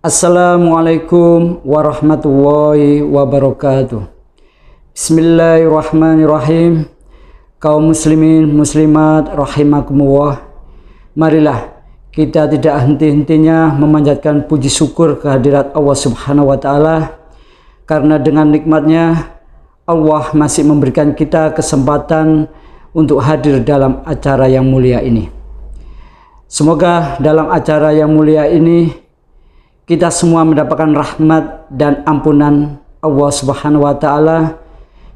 Assalamualaikum warahmatullahi wabarakatuh. Bismillahirrahmanirrahim. Kaum muslimin muslimat rahimakumullah, marilah kita tidak henti-hentinya memanjatkan puji syukur kehadirat Allah Subhanahu wa Ta'ala, karena dengan nikmatnya Allah masih memberikan kita kesempatan untuk hadir dalam acara yang mulia ini. Semoga dalam acara yang mulia ini kita semua mendapatkan rahmat dan ampunan Allah Subhanahu wa Ta'ala,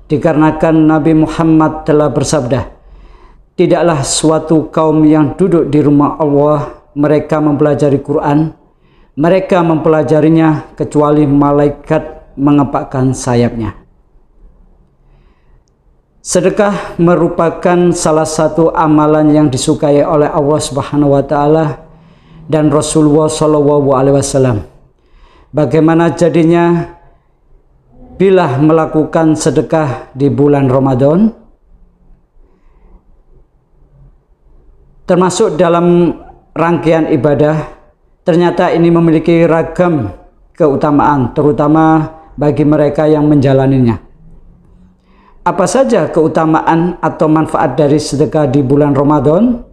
dikarenakan Nabi Muhammad telah bersabda, tidaklah suatu kaum yang duduk di rumah Allah mereka mempelajari Quran, mereka mempelajarinya kecuali malaikat mengepakkan sayapnya. Sedekah merupakan salah satu amalan yang disukai oleh Allah Subhanahu wa Ta'ala dan Rasulullah SAW. Bagaimana jadinya bila melakukan sedekah di bulan Ramadan? Termasuk dalam rangkaian ibadah, ternyata ini memiliki ragam keutamaan, terutama bagi mereka yang menjalaninya. Apa saja keutamaan atau manfaat dari sedekah di bulan Ramadan?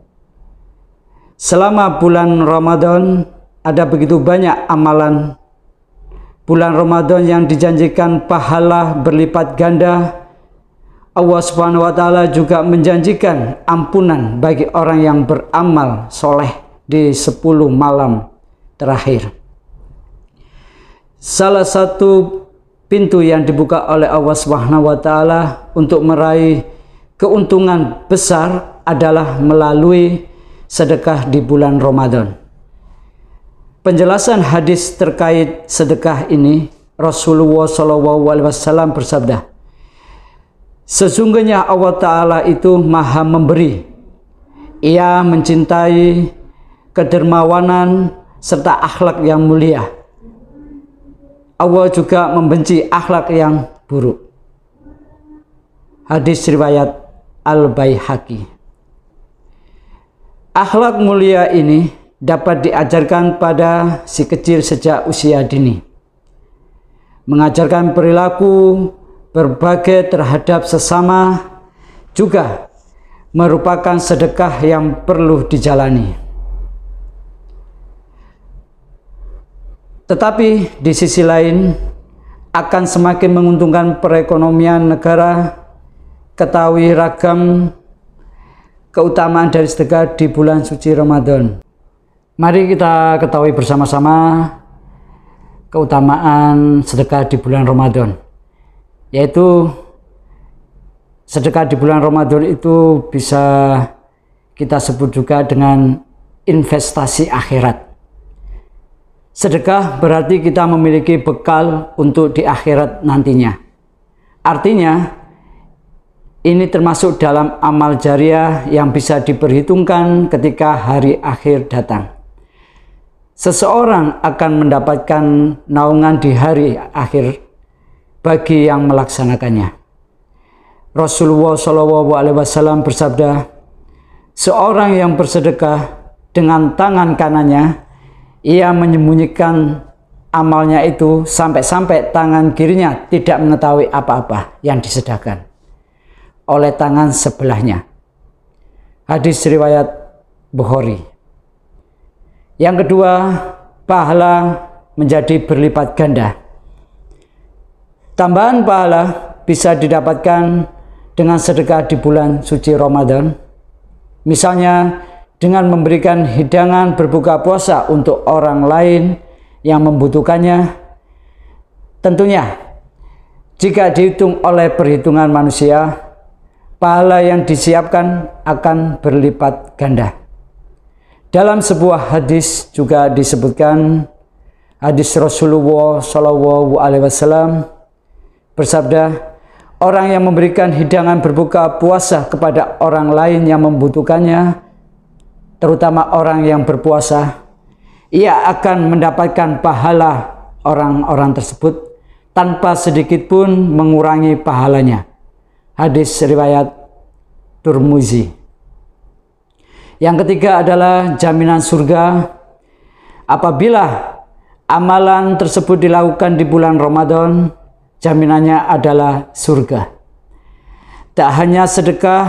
Selama bulan Ramadan ada begitu banyak amalan bulan Ramadan yang dijanjikan pahala berlipat ganda. Allah Subhanahu wa Ta'ala juga menjanjikan ampunan bagi orang yang beramal soleh di 10 malam terakhir. Salah satu pintu yang dibuka oleh Allah Subhanahu wa Ta'ala untuk meraih keuntungan besar adalah melalui sedekah di bulan Ramadan. Penjelasan hadis terkait sedekah ini, Rasulullah SAW bersabda, sesungguhnya Allah Ta'ala itu maha memberi. Ia mencintai kedermawanan serta akhlak yang mulia. Allah juga membenci akhlak yang buruk. Hadis riwayat Al-Baihaqi. Akhlak mulia ini dapat diajarkan pada si kecil sejak usia dini. Mengajarkan perilaku berbagai terhadap sesama juga merupakan sedekah yang perlu dijalani. Tetapi di sisi lain akan semakin menguntungkan perekonomian negara. Ketahui ragam keutamaan dari sedekah di bulan suci Ramadan. Mari kita ketahui bersama-sama keutamaan sedekah di bulan Ramadan, yaitu sedekah di bulan Ramadan itu bisa kita sebut juga dengan investasi akhirat. Sedekah berarti kita memiliki bekal untuk di akhirat nantinya. Artinya ini termasuk dalam amal jariah yang bisa diperhitungkan ketika hari akhir datang. Seseorang akan mendapatkan naungan di hari akhir bagi yang melaksanakannya. Rasulullah SAW bersabda, seorang yang bersedekah dengan tangan kanannya, ia menyembunyikan amalnya itu sampai-sampai tangan kirinya tidak mengetahui apa-apa yang disedekahkan oleh tangan sebelahnya. Hadis riwayat Bukhari. Yang kedua, pahala menjadi berlipat ganda. Tambahan pahala bisa didapatkan dengan sedekah di bulan suci Ramadan. Misalnya dengan memberikan hidangan berbuka puasa untuk orang lain yang membutuhkannya. Tentunya jika dihitung oleh perhitungan manusia, pahala yang disiapkan akan berlipat ganda. Dalam sebuah hadis juga disebutkan, hadis Rasulullah SAW bersabda, orang yang memberikan hidangan berbuka puasa kepada orang lain yang membutuhkannya, terutama orang yang berpuasa, ia akan mendapatkan pahala orang-orang tersebut tanpa sedikit pun mengurangi pahalanya. Hadis riwayat Tirmizi. Yang ketiga adalah jaminan surga. Apabila amalan tersebut dilakukan di bulan Ramadan, jaminannya adalah surga. Tak hanya sedekah,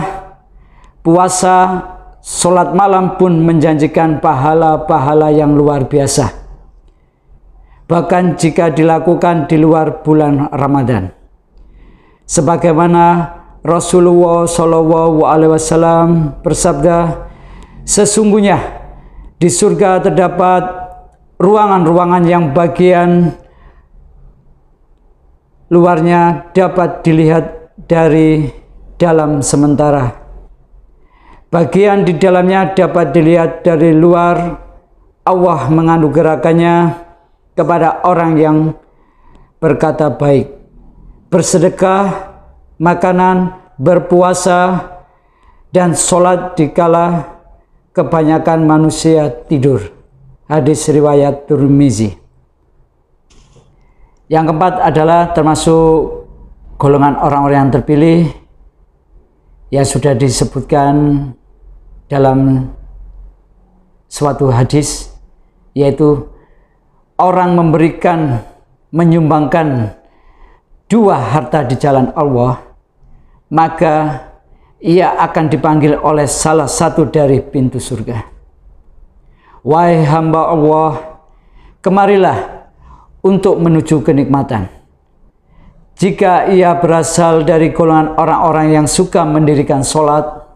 puasa, sholat malam pun menjanjikan pahala-pahala yang luar biasa. Bahkan jika dilakukan di luar bulan Ramadan. Sebagaimana Rasulullah SAW bersabda, sesungguhnya di surga terdapat ruangan-ruangan yang bagian luarnya dapat dilihat dari dalam sementara. Bagian di dalamnya dapat dilihat dari luar. Allah menganugerahkannya kepada orang yang berkata baik, bersedekah, makanan, berpuasa, dan sholat dikala kebanyakan manusia tidur. Hadis riwayat Tirmizi. Yang keempat adalah termasuk golongan orang-orang yang terpilih yang sudah disebutkan dalam suatu hadis, yaitu orang menyumbangkan 2 harta di jalan Allah, maka ia akan dipanggil oleh salah satu dari pintu surga. Wahai hamba Allah, kemarilah untuk menuju kenikmatan. Jika ia berasal dari golongan orang-orang yang suka mendirikan sholat,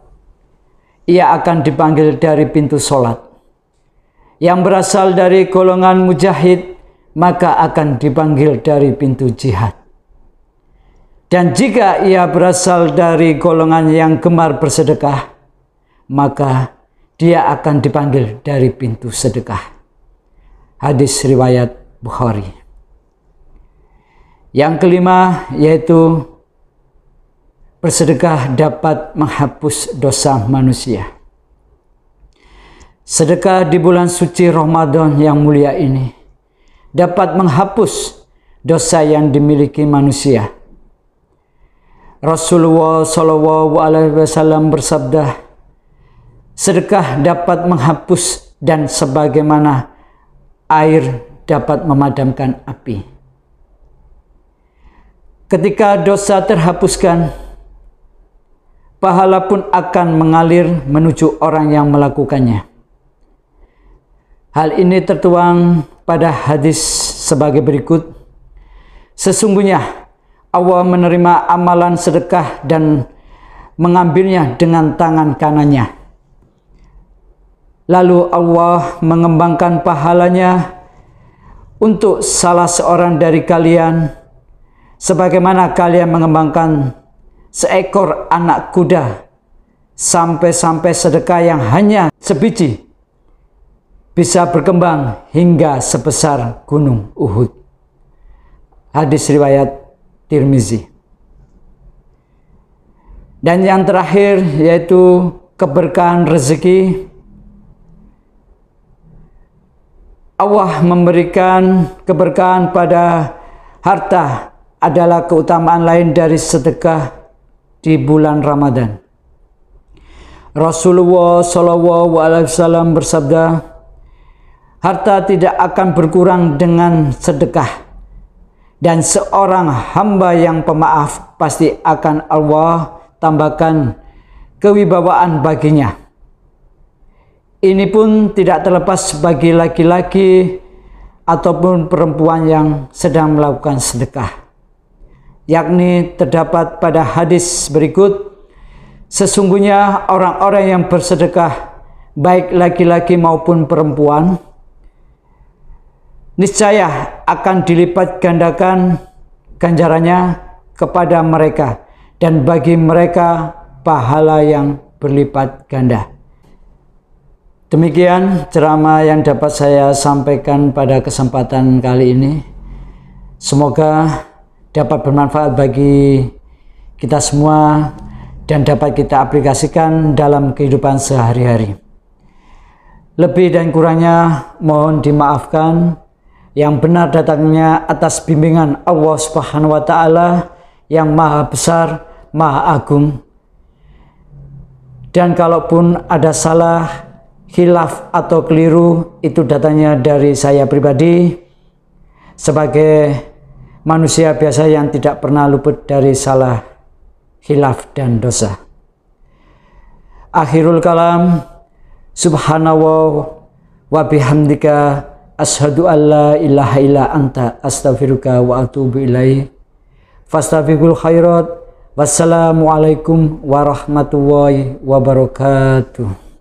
ia akan dipanggil dari pintu sholat. Yang berasal dari golongan mujahid, maka akan dipanggil dari pintu jihad. Dan jika ia berasal dari golongan yang gemar bersedekah, maka dia akan dipanggil dari pintu sedekah. Hadis riwayat Bukhari. Yang kelima yaitu bersedekah dapat menghapus dosa manusia. Sedekah di bulan suci Ramadan yang mulia ini dapat menghapus dosa yang dimiliki manusia. Rasulullah SAW bersabda, sedekah dapat menghapus dan sebagaimana air dapat memadamkan api. Ketika dosa terhapuskan, pahala pun akan mengalir menuju orang yang melakukannya. Hal ini tertuang pada hadis sebagai berikut. Sesungguhnya Allah menerima amalan sedekah dan mengambilnya dengan tangan kanannya. Lalu Allah mengembangkan pahalanya untuk salah seorang dari kalian, sebagaimana kalian mengembangkan seekor anak kuda, sampai-sampai sedekah yang hanya sebiji bisa berkembang hingga sebesar gunung Uhud. Hadis riwayat Tirmizi. Dan yang terakhir yaitu keberkahan rezeki. Allah memberikan keberkahan pada harta adalah keutamaan lain dari sedekah di bulan Ramadan. Rasulullah SAW bersabda, harta tidak akan berkurang dengan sedekah, dan seorang hamba yang pemaaf pasti akan Allah tambahkan kewibawaan baginya. Ini pun tidak terlepas bagi laki-laki ataupun perempuan yang sedang melakukan sedekah. Yakni terdapat pada hadis berikut, sesungguhnya orang-orang yang bersedekah, baik laki-laki maupun perempuan, niscaya akan dilipat gandakan ganjarannya kepada mereka, dan bagi mereka pahala yang berlipat ganda. Demikian ceramah yang dapat saya sampaikan pada kesempatan kali ini. Semoga dapat bermanfaat bagi kita semua dan dapat kita aplikasikan dalam kehidupan sehari-hari. Lebih dan kurangnya mohon dimaafkan. Yang benar datangnya atas bimbingan Allah Subhanahu wa Ta'ala yang Maha Besar, Maha Agung. Dan kalaupun ada salah, khilaf atau keliru, itu datangnya dari saya pribadi sebagai manusia biasa yang tidak pernah luput dari salah, khilaf dan dosa. Akhirul kalam, subhanallah wa bihamdika asyhadu an la ilaha illa anta astaghfiruka wa atubu ilaik. Fastabiqul khairat. Wassalamualaikum warahmatullahi wabarakatuh.